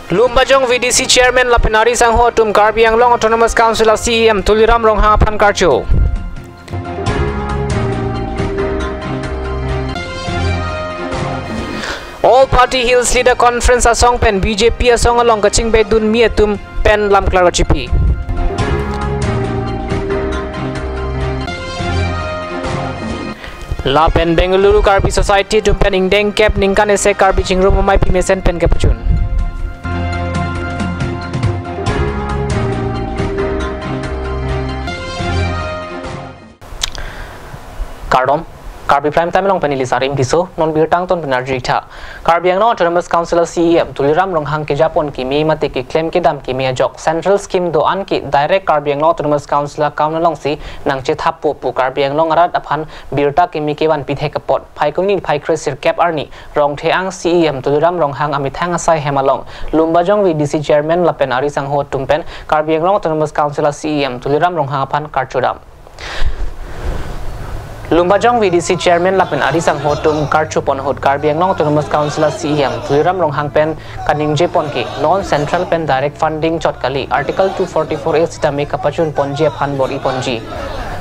Lumbajong VDC Chairman Lapenari Sangho tum Karbi Anglong Autonomous Council of CEM Tuliram Ronghang Pan Karcho. All Party Hills Leader Conference asong pen BJP asong along kaching bedun mietum pen lam klarachipi. La pen Bengaluru Karbi Society tum pen ingdeng kep ningkan ese Karbi chingrum mai pimesen pen kepachun. Karbi Prime Time long penili sarim kiso non birtang ton penarji tha Karbi Anglong Autonomous Council CEM Tuliram Ronghang ke Japon ki mi mate ki claim ke dam ki mi jok Central Scheme do an ki direct Karbi Anglong Autonomous Council kaun long si nang che thap pu Karbi Anglong arat aphan birta ki mi ke wan pi the kapot phai kongni phai kresir cap arni rong theang CEM Tuliram Ronghang amithang asai hemalong Lumbajong VDC Chairman Lapenari Sangho tumpen Karbi Anglong Autonomous Council CEM Tuliram Ronghang aphan karchodam Lumbajong VDC Chairman Lapen Ari Sangho tum Karchupon Hot Karbi Anglong Autonomous Council CEM Tuliram Ronghang pen kaning Japon ki non central pen direct funding chot kali Article 244A sitame kapachun ponji phan bor iponji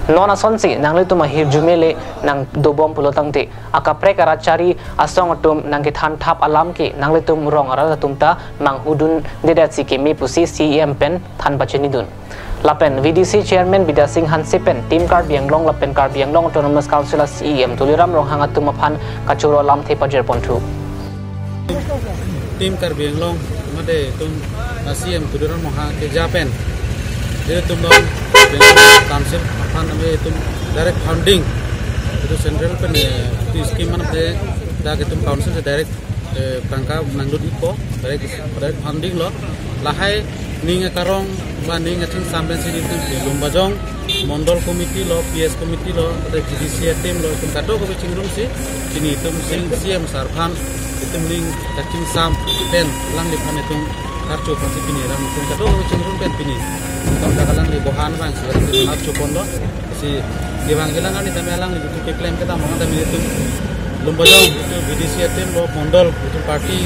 non asonsi nangli tuma hirjumele nang dobom pulotangte akapre karachari asong tum nangki than thap alam ki nangli tum rong ara tumta manghudun dedatsi ki me pusi CEM pen than bachenidun Lapen VDC Chairman Bida Singh Hansipen Team Karbi Anglong Lapen Karbi Anglong Autonomous Council CEM Tuliram Ronghang atumaphan kachuro lam thepajer pontu Team Karbi Anglong made tum CEM Tuliram Ronghang ke Japan dia tum council aphan ame tum direct funding itu central pen di scheme man pe da ke tum council se direct prangka nangdut ipo direct funding lo lahai ninga karong ba ninga ting samben sini tum Lumbajong Mondol Committee lo PS Committee lo ada judicial team lo tum kato ko chingrum si kini tum CM Sarphan tum ning kaching sam pen lang di phane tum karcho pasi pini ram tum kato ko chingrum pen pini tum dakalang di bohan bang si karcho pondo si diwang gelang ani tame alang di tu claim kita mong tame tum Lumbajong itu VDC team lo Mondol itu party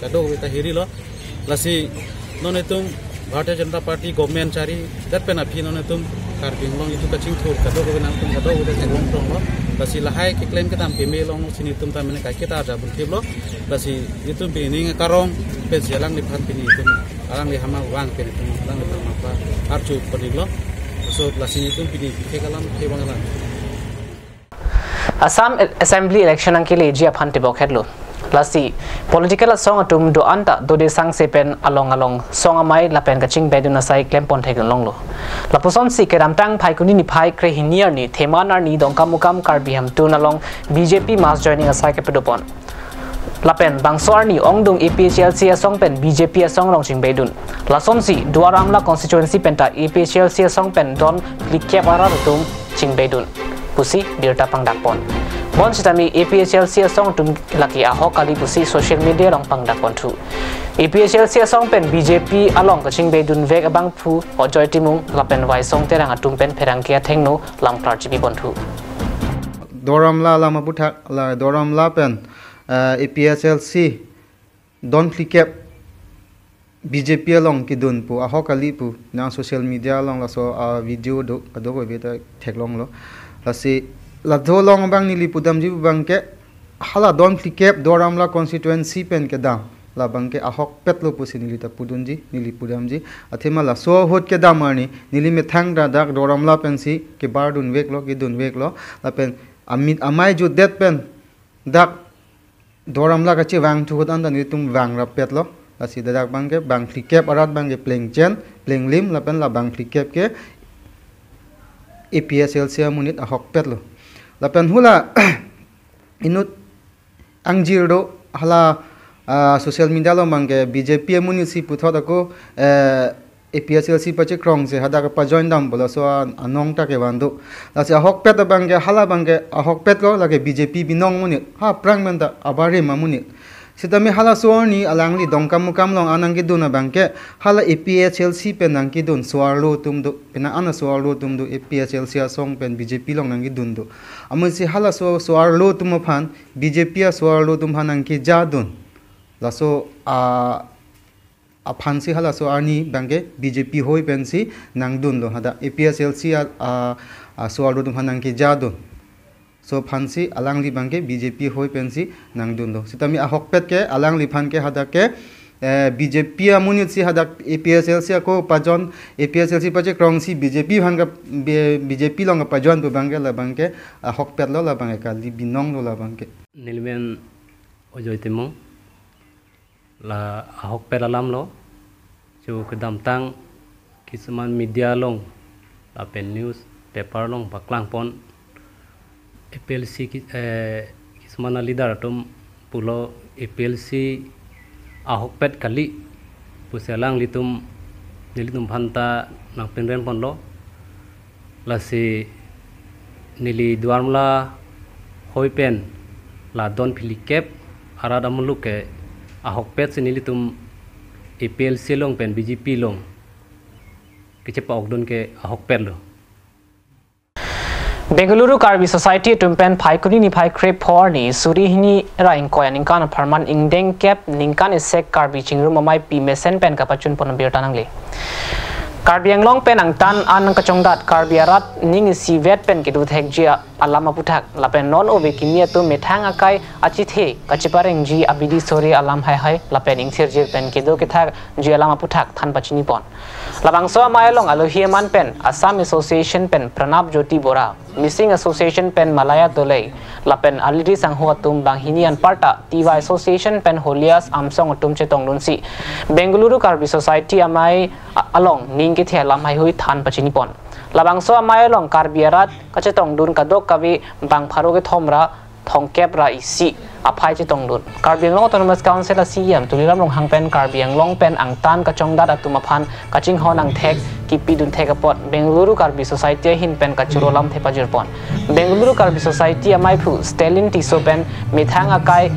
kato ko ta hiri lo lasi non itu Bharatiya Janata Party government cari dat pen api non itu Karbi Anglong itu kacing thur kado ko nang tum kado udah ngom tong lo lasi lahai ke claim kita peme long sini tum ta mene kai kita ada berkib lo lasi itu pini karong pen sialang di phan pini itu alang di hama wang pen itu lang di apa arju peni lo so lasi itu pini ke kalam ke bangalan Assam Assembly election ang kile ji aphan te bokhet lo Lasi political song atum do anta do de sang sepen along song amai lapen kaching beduna sai claim pon thekon longlo lapuson si keram tang phai kuni ni phai kre hinier ni themanar ni dongkam mukam Karbi ham tun along BJP mass joining asai ke pedopon lapen bangsor ni ongdung APHLC asong pen BJP asong rongching bedun lason si duaramla constituency penta APHLC asong pen don likya para tum ching bedun pusi birta pangdakpon Bon sitami APHLC asong tum laki ahok kali pusi social media rong pangdakpon tu APHLC asong pen BJP along kaching bedun vek abang pu ojoy timung lapen wai song terang atum pen perangkia thengno lam klarchibi bontu Doramla lama buthak la Doramla pen APHLC don flikep BJP along kidun pu ahok kali pu na social media along la so video do ko beta theklong lo lasi Ladho long bang nili pudam ji bang ke hala don flikep Doramla constituency pen ke dam la bang ke ahok petlo pusi nili ta pudunji nili pudam ji athema la so hot ke dam ani nili me thang da dak Doramla pen si ke bardun vek lo ke dun vek lo la pen amit amai ju det pen dak Doramla ka chi wang thu hot an da ni tum wang ra pet lo la si da dak bang ke bang flikep arat bang ke pleng chen pleng lim la pen la bang flikep ke APSLC munit ahok pet lo Lapan hula inut angjir do hala social media lo mangke BJP munisi puthot ako APSLC pache krong se hada ka join dam bola so anong ta ke bandu lasi ahok pet bangke hala bangke ahok pet lo lage BJP binong munit ha prang menta abare mamunit Sitami hala suarni alangli dongkam mukam long anangki duna bangke hala APHLC pen nangki dun suarlo tumdu pena ana suarlo tumdu APHLC asong pen BJP long nangki dundu amusi hala suarlo tumaphan BJP suarlo tumhan nangki jadun laso a phansi hala so arni bange BJP hoi pensi nangdun lo hada APSLC so aldo tum hanang ke jadun so phansi alangli bange BJP hoi pensi nangdun lo sitami a hokpet ke alangli phan ke hada ke BJP amunit si hada APSLC ko pajon APSLC paje krongsi BJP hanga BJP long pajon bu bange la bange hokpet lo la bange ka li binong lo la bange nilmen ojoitemo la hokpet alam lo chu kedam tang kisuman media long la pen news paper long baklang pon APLC kisuman leader tum pulo APLC ahokpet kali puselang litum phanta nang penren pon lo lasi nili duarmla hoipen la don philikep arada muluke ahokpet sinilitum APLC long pen BJP long kichepa okdon ke ahokpet lo Bengaluru Karbi Society tumpen phaikuni ni phai krep phorni surihini ra inkoya ningkan pharman ingdeng kep ningkan isek Karbi chingru mamai pi mesen pen kapachun pon birtanangle Karbi anglong pen angtan anang kachongdat Karbi arat ning si vet pen kidu thekjia alama puthak lapen non ove kimia tu methang akai achithe kachipareng ji abidi sore alam hai lapen ingthir je pen kidu kithak ji alama puthak than pachini pon labangso mayalong alohiaman pen Assam Association pen Pranab Jyoti Bora Missing Association pen Malaya Dolei lapen aliri sangho tum banghinian parta TY Association pen Holias Amsong tum chetong lunsi Bengaluru Karbi Society amai along ningki the lamhai hui than pachini pon labangso amai along Karbi arat kachetong dun kadok kawi bang pharoge thomra thongkep ra isi aphai chetong dun Karbi Anglong Autonomous Council asiam tuliram long hang pen Karbi Anglong pen angtan kachongdat atumaphan kaching honang thek kipi dun thekapot Bengaluru Karbi Society hin pen kachurolam thepajirpon Bengaluru Karbi Society amai phu Stalin Tiso pen mithang akai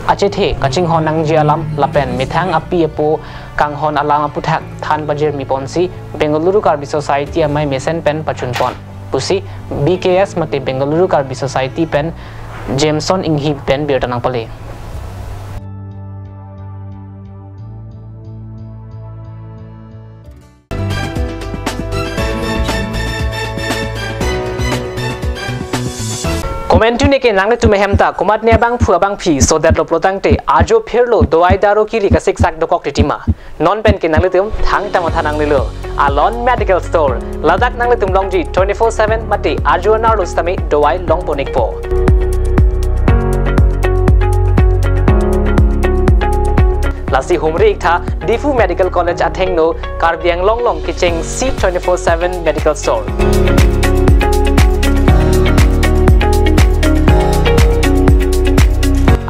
achithe kaching honang jialam lapen mithang api apo kanghon alama puthak than bajir mi ponsi Bengaluru Karbi Society amai mesen pen pachunpon pusi BKS mate Bengaluru Karbi Society pen Jameson inghi pen birtanang pale Komentu ne ke nangle tu mehemta kumat ne bang phu bang phi so that lo plotang te ajo phirlo doai daro ki ri ka sik sak dokok titima non pen ke nangle tum thang ta matha nangle lo alon medical store ladak nangle tum longji 24/7 mate ajo na lo stami doai long ponik po lasi humri ikha Difu Medical College athengno Karbi Anglong long kicheng C24/7 medical store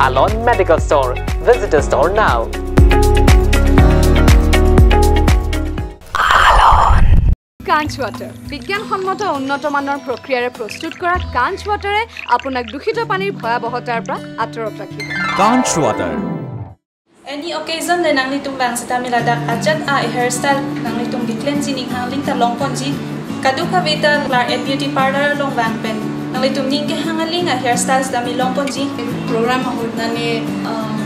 Alon Medical Store. Visit the store now. Alon. Kanch water. Bigyan honmoto unnoto manor prokriyare prostut kora Kanch water e apunak dukhito panir bhayabohotar pra atorot rakhibo. Kanch water. Any occasion le nang litung bang sa tamiladak ajat a hairstyle nang litung diklen sining hangling ta long ponji kaduka vita Clark Beauty Parlor long bang pen nang litung ning ke hangaling a hairstyles dami long ponji program hut nani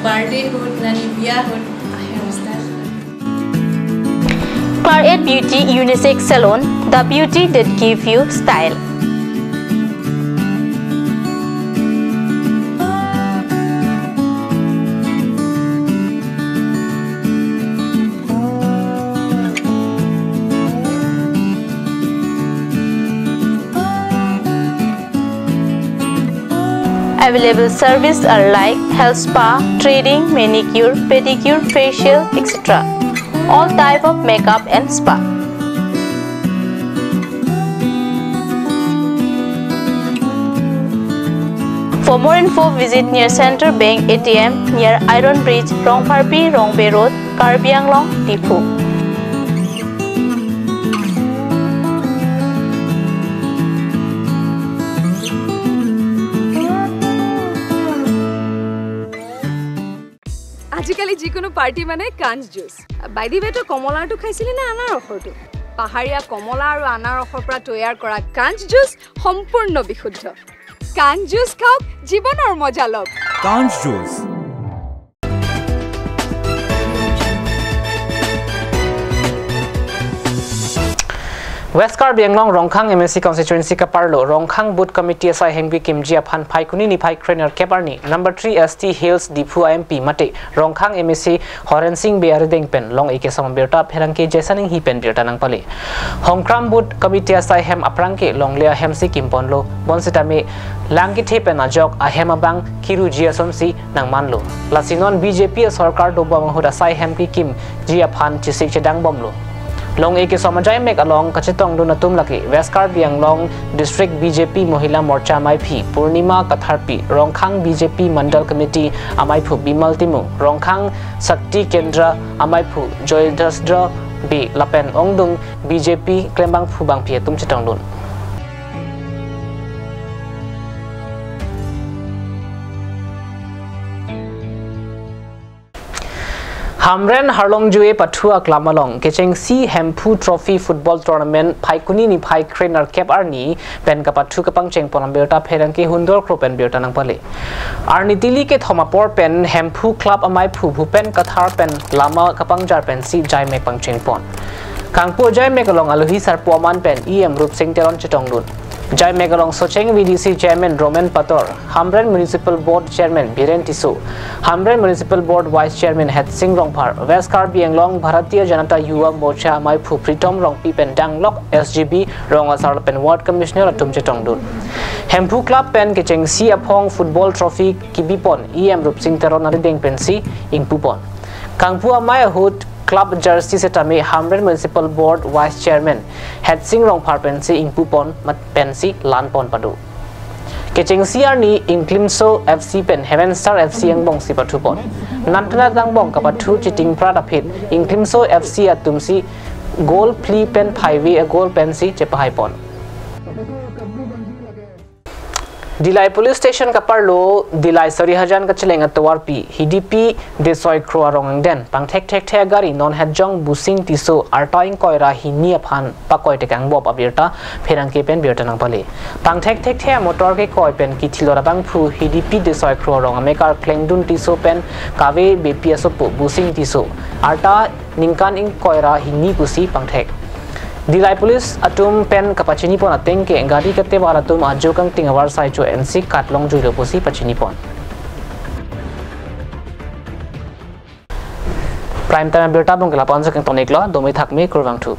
birthday hut nani biya hut hairstyle Clark Beauty Unisex Salon, the beauty that gives you style. Available services are like health spa, threading, manicure, pedicure, facial, etc. All type of makeup and spa. For more info, visit near Central Bank ATM near Iron Bridge, Rongparpi, Rongbay Road, Karbi Anglong, Difu. আজিকালি যিকোনো পাৰ্টি মানে কাঞ্চ জুচ বাইদি বেটো কমলাটো খাইছিলি না আনাৰ ৰসটো পাহাৰীয়া কমলা আৰু আনাৰ ৰসৰ পৰা তৈয়াৰ কৰা কাঞ্চ জুচ সম্পূৰ্ণ বিশুদ্ধ কাঞ্চ জুচ খাওক জীৱনৰ মজা লওক Kanch juice. West Karbi Anglong Rongkhang MSC constituency Kaparlo Rongkhang Boot Committee Sai Hengbi Kim Jia Phan Phai Kuni ni Phai Trainer Keparni number 3 ST Hills Dipu MP Mate Rongkhang MSC Horen Singh Bearding Pen Long Ike Samberta Perangke Jasaning Hi Pen Birta Nang Pale Hongkram Boot Committee Sai Hem Aprangke Long Lea Hemsi Kimponlo Bonsitame Langki Tepen Ajok Ahemabang Kiru Jia Somsi Nang Manlo Lasinon BJP Sarkar Dobang Huda Sai Hemki Kim Jia Phan Chisik Chedang Bomlo Long Eke Somajai make along Kachitong Dunatum Laki, West Karbi Anglong District BJP Mohila Morcha Maipi, Purnima Katharpi, Rongkhang BJP Mandal Committee Amaipu Bimal Timu, Rongkhang Sakti Kendra Amaipu, Joy Dasdra B. Lapen Ongdung BJP Klembang Pubang Pietum Chitong Dun. Hamren Harlong Jue Patua Klamalong Kecheng Si Hempu Trophy Football Tournament Phai Kuni ni Phai Trainer Kep Arni Pen Kapatu Kapang Cheng Ponam Berta Pherangke Hundor Kro Pen Berta Nang Pale Arni Tili ke Thomapor Pen Hempu Club Amai Phu Pen Kathar Pen Lama Kapang Jar Pen Si Jai Mek Pang Cheng Pon Kangpo Jai Mek along Aluhi Sarpo Man Pen EM Rup Singh Teron Chitong Dun Jai Megalong Socheng VDC Chairman Roman Pator, Hamren Municipal Board Chairman Biren Tisu, Hamren Municipal Board Vice Chairman Het Singh Rongpar, West Karbi Anglong Bharatiya Janata Yuwa Morcha Maipu Pritom Rongpi Pen Danglok SGB Rongasar Pen Ward Commissioner Atum Chetong Dun. Hempu Club Pen Kecheng Si Apong Football Trophy Kibipon EM Rup Singh Teron Arideng Pen Si Ingpupon. Kangpu Amaya Hood Club Jersey Setame Hamren Municipal Board Vice Chairman Het Singh Rongpar Pensi Ingpupon Mat Pensi Lanpon Padu Kecheng Siarni Inklimso FC Pen Heaven Star FC Yang Bong Si Patupon Nantana Dang Bong Kapatu Chiting Pradapit Inklimso FC Atumsi Goal Pli Pen Phaiwi a Goal Pensi Chepahaipon Dilai Police Station Kaparlo, Dilai Sarihajan Kacheleng at Tawarpi, Hidipi, Desoy Kroa Rongden, Pangtek Tek Tegari, Non Hadjong, Busing Tiso, Artoing Koira, Hiniapan, Pakoy Tekang Bob Abirta, Perangke Pen Birtanang Pale. Pangtek Tek Te Motorke Koi Pen, Kitilora Bangpu, Hidipi Desoy Kroa Rong, Mekar Klengdun Tiso Pen, Kave Bepiasopo, Busing Tiso, Arta Ninkan in Koira, Hini Pusi, Pangtek. Dilai Police atum pen kapachini pon ateng ke gari kate war atum ajokang tingawar sai cho NC katlong juilo pusi pachini pon Prime time berta bong kala pon sakeng tonik lo domi thakme kurwang thu